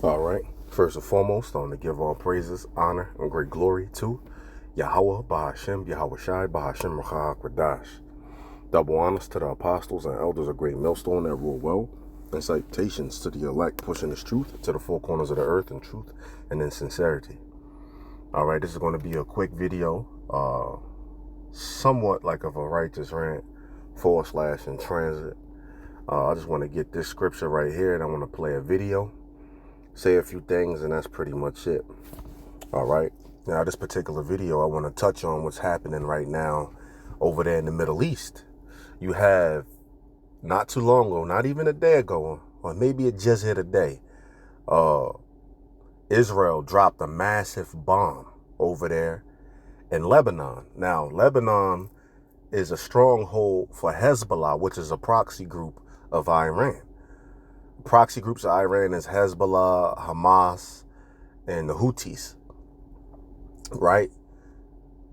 All right. First and foremost, I want to give all praises, honor, and great glory to Yahweh, Bahashem, Yahweh Shai, Bahashem, Rachah, Kwadash. Double honors to the apostles and elders of Great Millstone that rule well, and salutations to the elect pushing this truth to the four corners of the earth in truth and in sincerity. All right, this is going to be a quick video, somewhat like of a righteous rant / in transit. I just want to get this scripture right here, and I want to play a video, say a few things, and that's pretty much it. All right. Now, this particular video, I want to touch on what's happening right now over there in the Middle East. You have, not too long ago, not even a day ago, or maybe it just hit a day, Israel dropped a massive bomb over there in Lebanon. Now, Lebanon is a stronghold for Hezbollah, which is a proxy group of Iran. Proxy groups of Iran is Hezbollah, Hamas, and the Houthis, right?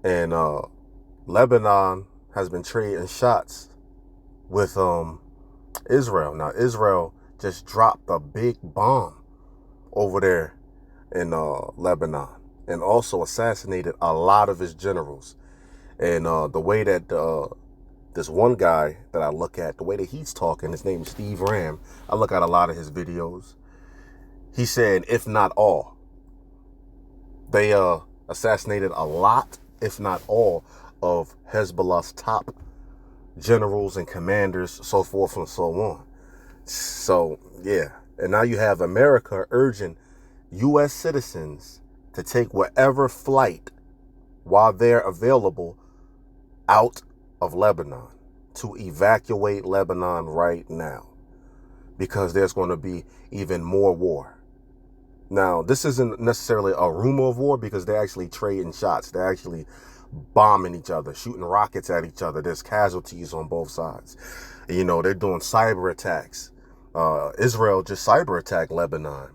And Lebanon has been trading shots with Israel. Now, Israel just dropped a big bomb over there in Lebanon, and also assassinated a lot of his generals. And the way that this one guy that I look at, the way that he's talking, his name is Steve Ram. I look at a lot of his videos. He said, if not all, they assassinated a lot, if not all, of Hezbollah's top generals and commanders, so forth and so on. So, yeah. And now you have America urging U.S. citizens to take whatever flight while they're available out of Lebanon, to evacuate Lebanon right now, because there's going to be even more war. Now, this isn't necessarily a rumor of war, because they're actually trading shots. They're actually bombing each other, shooting rockets at each other. There's casualties on both sides. You know, they're doing cyber attacks. Israel just cyber attacked Lebanon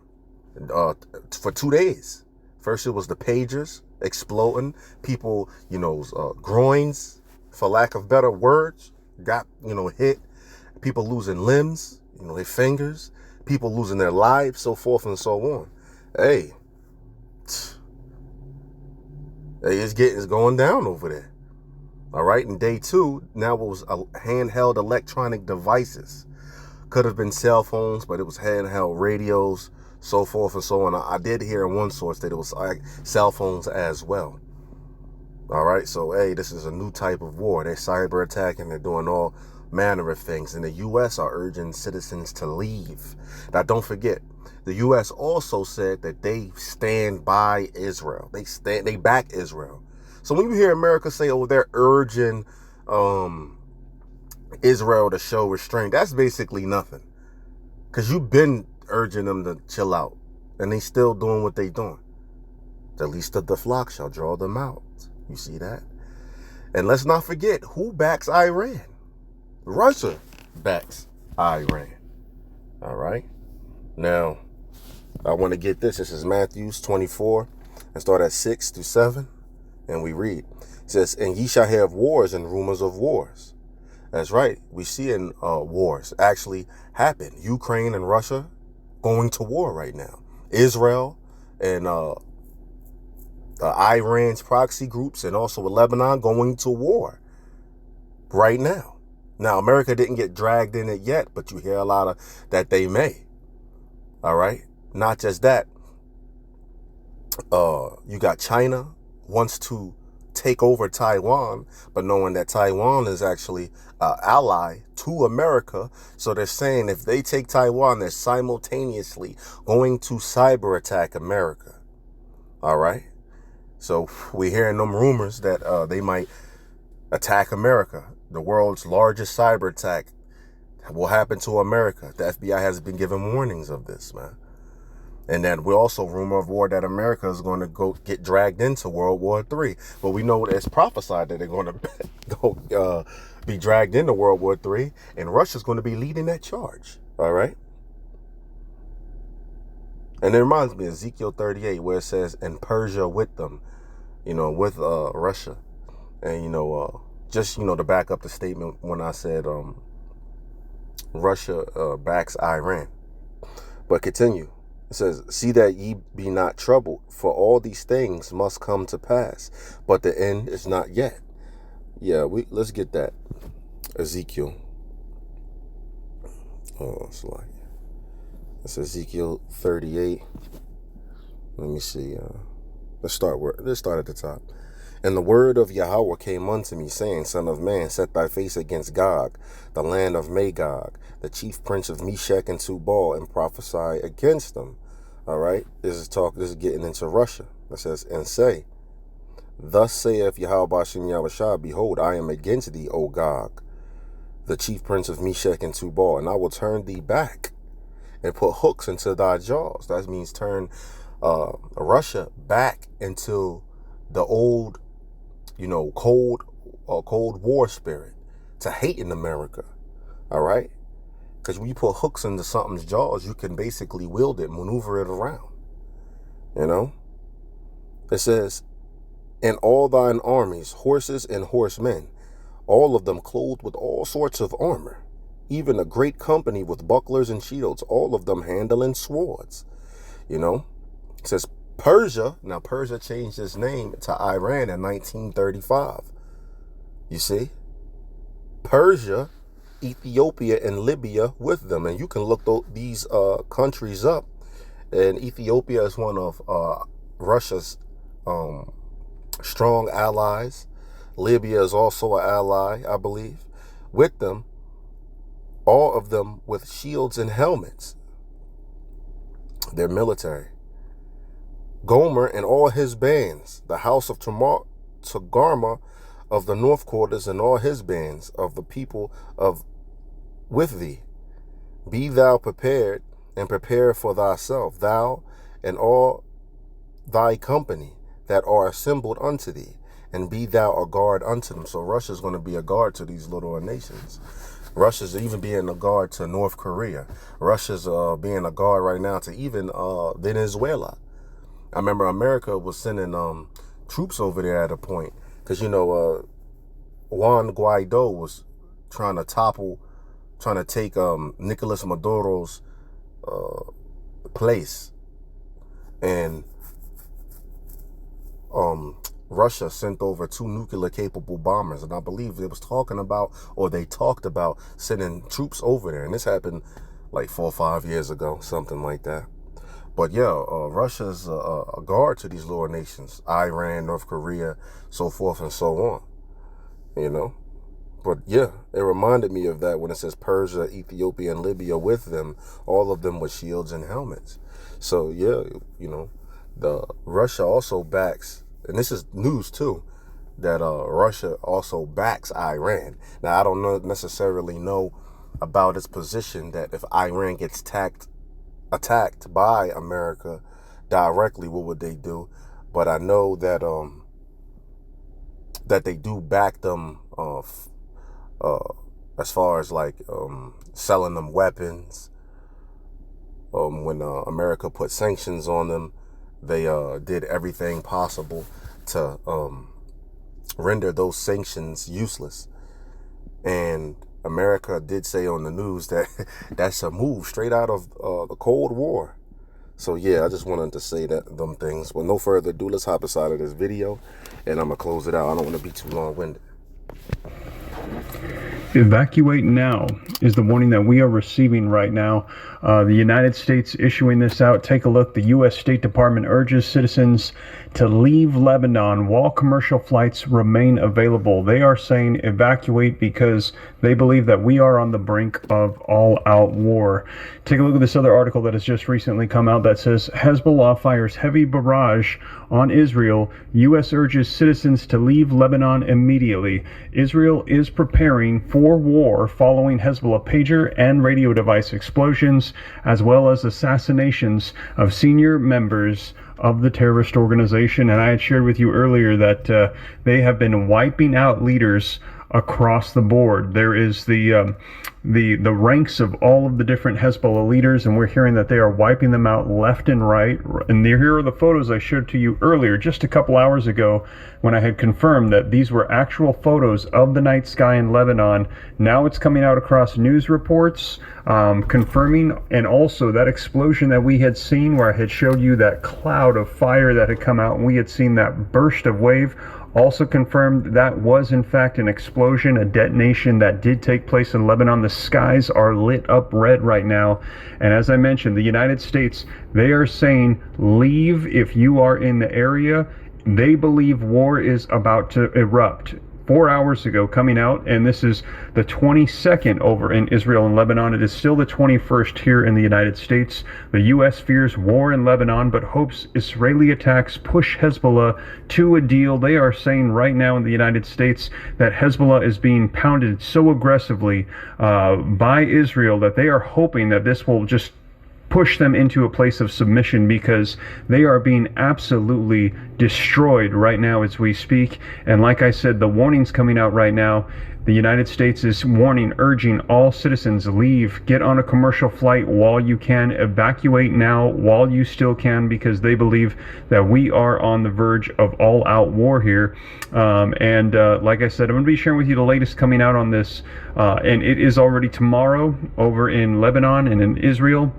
for 2 days. First, it was the pagers exploding. People, groins, for lack of better words, got, hit. People losing limbs, their fingers. People losing their lives, so forth and so on. Hey, it's going down over there. All right, and day two, now it was handheld electronic devices. Could have been cell phones, but it was handheld radios, so forth and so on. I did hear in one source that it was cell phones as well. All right, so hey, this is a new type of war. They're cyber attacking, they're doing all manner of things, and the U.S. are urging citizens to leave. Now, don't forget, the U.S. also said that they stand by Israel. They back Israel. So when you hear America say, "Oh, they're urging Israel to show restraint," that's basically nothing, because you've been urging them to chill out, and they still doing what they doing. The least of the flock shall draw them out. You see that? And let's not forget, who backs Iran? Russia backs Iran. All right. Now, I want to get this. This is Matthew 24, and start at 6 through 7, and we read. It says, "And ye shall have wars and rumors of wars." That's right. We see in wars actually happen. Ukraine and Russia going to war right now. Israel and Iran's proxy groups, and also with Lebanon, going to war right now. Now, America didn't get dragged in it yet, but you hear a lot of that they may. All right. Not just that. You got China wants to take over Taiwan, but knowing that Taiwan is actually an ally to America. So they're saying if they take Taiwan, they're simultaneously going to cyber attack America. All right. So we're hearing them rumors that they might attack America. The world's largest cyber attack will happen to America. The FBI has been giving warnings of this, man. And then we also rumor of war that America is going to go get dragged into World War III. But we know it's prophesied that they're going to be dragged into World War III, and Russia's going to be leading that charge. All right. And it reminds me of Ezekiel 38, where it says, "And Persia with them," with Russia. And, just, to back up the statement when I said Russia backs Iran. But continue. It says, see that ye be not troubled, for all these things must come to pass, but the end is not yet. Yeah, let's get that. Ezekiel. Oh, it's like, it's Ezekiel 38. Let me see. Let's start at the top. And the word of Yahweh came unto me, saying, Son of man, set thy face against Gog, the land of Magog, the chief prince of Meshech and Tubal, and prophesy against them. All right, this is getting into Russia. It says, and say, thus saith Yahweh Bashem Yahushua, behold, I am against thee, O Gog, the chief prince of Meshech and Tubal, and I will turn thee back and put hooks into thy jaws. That means turn Russia back into the old, cold war spirit, to hate in America. All right, because when you put hooks into something's jaws, you can basically wield it, maneuver it around. It says, and all thine armies, horses and horsemen, all of them clothed with all sorts of armor, even a great company with bucklers and shields, all of them handling swords. It says Persia. Now Persia changed its name to Iran in 1935. You see, Persia, Ethiopia, and Libya with them. And you can look these countries up. And Ethiopia is one of Russia's strong allies. Libya is also an ally, I believe, with them. All of them with shields and helmets. They're military. Gomer and all his bands, the house of Togarmah of the north quarters, and all his bands of the people of with thee. Be thou prepared, and prepare for thyself, thou and all thy company that are assembled unto thee, and be thou a guard unto them. So Russia's going to be a guard to these little nations. Russia's even being a guard to North Korea. Russia's being a guard right now to even Venezuela. I remember America was sending troops over there at a point, because Juan Guaido was trying to take Nicolas Maduro's place, and Russia sent over 2 nuclear capable bombers, and I believe they talked about sending troops over there, and this happened like 4 or 5 years ago, something like that. But yeah, Russia's a guard to these lower nations, Iran, North Korea, so forth and so on, But yeah, it reminded me of that when it says Persia, Ethiopia, and Libya with them, all of them with shields and helmets. So yeah, the Russia also backs, and this is news too, that Russia also backs Iran. Now, I don't necessarily know about its position that if Iran gets attacked by America directly, what would they do? But I know that that they do back them as far as like selling them weapons. When America put sanctions on them, they did everything possible to render those sanctions useless. And America did say on the news that that's a move straight out of the Cold War. So yeah, I just wanted to say them things. But no further ado, let's hop inside of this video, and I'm gonna close it out. I don't want to be too long-winded. Evacuate now is the warning that we are receiving right now. The United States issuing this out. Take a look. The U.S. State Department urges citizens to leave Lebanon while commercial flights remain available. They are saying evacuate because they believe that we are on the brink of all-out war. Take a look at this other article that has just recently come out that says Hezbollah fires heavy barrage on Israel. U.S. urges citizens to leave Lebanon immediately. Israel is preparing for war following Hezbollah pager and radio device explosions, as well as assassinations of senior members of the terrorist organization. And I had shared with you earlier that they have been wiping out leaders across the board. There is the ranks of all of the different Hezbollah leaders, and we're hearing that they are wiping them out left and right. And here are the photos I showed to you earlier, just a couple hours ago, when I had confirmed that these were actual photos of the night sky in Lebanon. Now it's coming out across news reports, confirming, and also that explosion that we had seen, where I had showed you that cloud of fire that had come out, and we had seen that burst of wave, also confirmed that was in fact an explosion, a detonation that did take place in Lebanon. The skies are lit up red right now, and as I mentioned, the United States, they are saying leave if you are in the area. They believe war is about to erupt. 4 hours ago coming out, and this is the 22nd over in Israel and Lebanon. It is still the 21st here in the United States. The U.S. fears war in Lebanon, but hopes Israeli attacks push Hezbollah to a deal. They are saying right now in the United States that Hezbollah is being pounded so aggressively by Israel that they are hoping that this will just push them into a place of submission, because they are being absolutely destroyed right now as we speak. And like I said, the warnings coming out right now, the United States is warning, urging all citizens, leave, get on a commercial flight while you can, evacuate now while you still can, because they believe that we are on the verge of all-out war here. Like I said, I'm going to be sharing with you the latest coming out on this, and it is already tomorrow over in Lebanon and in Israel,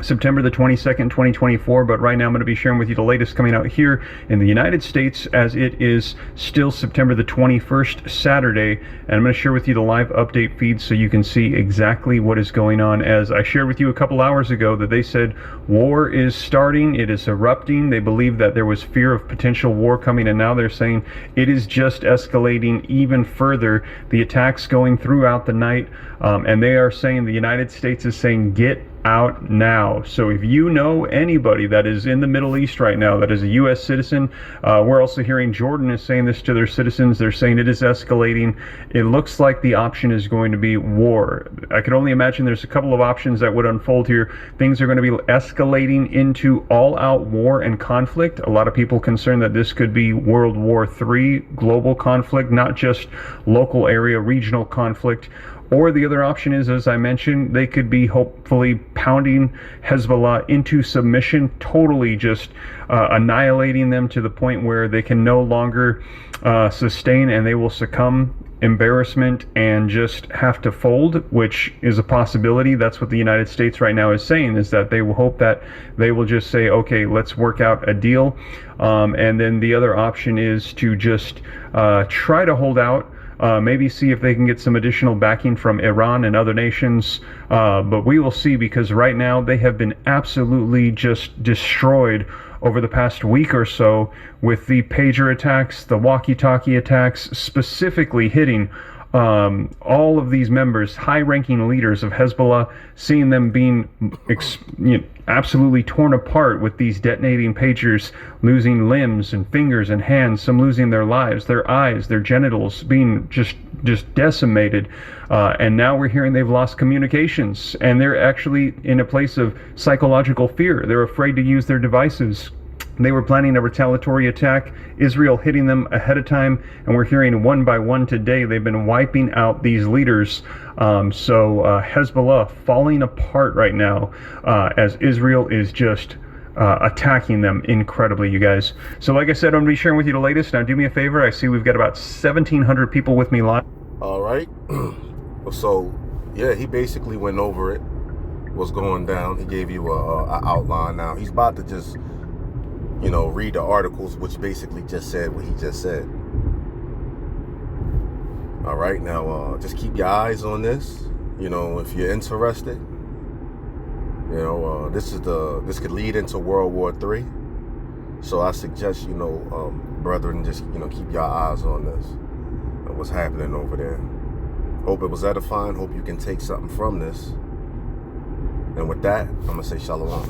September the 22nd, 2024, but right now I'm going to be sharing with you the latest coming out here in the United States, as it is still September the 21st, Saturday, and I'm going to share with you the live update feed so you can see exactly what is going on. As I shared with you a couple hours ago that they said war is starting, it is erupting. They believe that there was fear of potential war coming, and now they're saying it is just escalating even further. The attacks going throughout the night, and they are saying, the United States is saying, get out now. So if you know anybody that is in the Middle East right now that is a U.S. citizen, we're also hearing Jordan is saying this to their citizens. They're saying it is escalating. It looks like the option is going to be war. I could only imagine there's a couple of options that would unfold here. Things are going to be escalating into all-out war and conflict. A lot of people concerned that this could be World War III, global conflict, not just local area, regional conflict. Or the other option is, as I mentioned, they could be hopefully pounding Hezbollah into submission, totally just annihilating them to the point where they can no longer sustain, and they will succumb, embarrassment, and just have to fold, which is a possibility. That's what the United States right now is saying, is that they will hope that they will just say, okay, let's work out a deal. And then the other option is to just try to hold out, maybe see if they can get some additional backing from Iran and other nations, but we will see, because right now they have been absolutely just destroyed over the past week or so, with the pager attacks, the walkie-talkie attacks, specifically hitting all of these members, high-ranking leaders of Hezbollah, seeing them being absolutely torn apart with these detonating pagers, losing limbs and fingers and hands, some losing their lives, their eyes, their genitals being just decimated. And now we're hearing they've lost communications, and they're actually in a place of psychological fear. They're afraid to use their devices. They were planning a retaliatory attack, Israel hitting them ahead of time, and we're hearing one by one today they've been wiping out these leaders. So Hezbollah falling apart right now, as Israel is just attacking them incredibly, you guys. So like I said, I'm going to be sharing with you the latest. Now do me a favor, I see we've got about 1,700 people with me live. All right. So yeah, he basically went over it, what's going down. He gave you a outline. Now he's about to just, read the articles, which basically just said what he just said. All right, now just keep your eyes on this. If you're interested, this could lead into World War III. So I suggest, brethren, just keep your eyes on this and what's happening over there. Hope it was edifying. Hope you can take something from this. And with that, I'm gonna say shalom.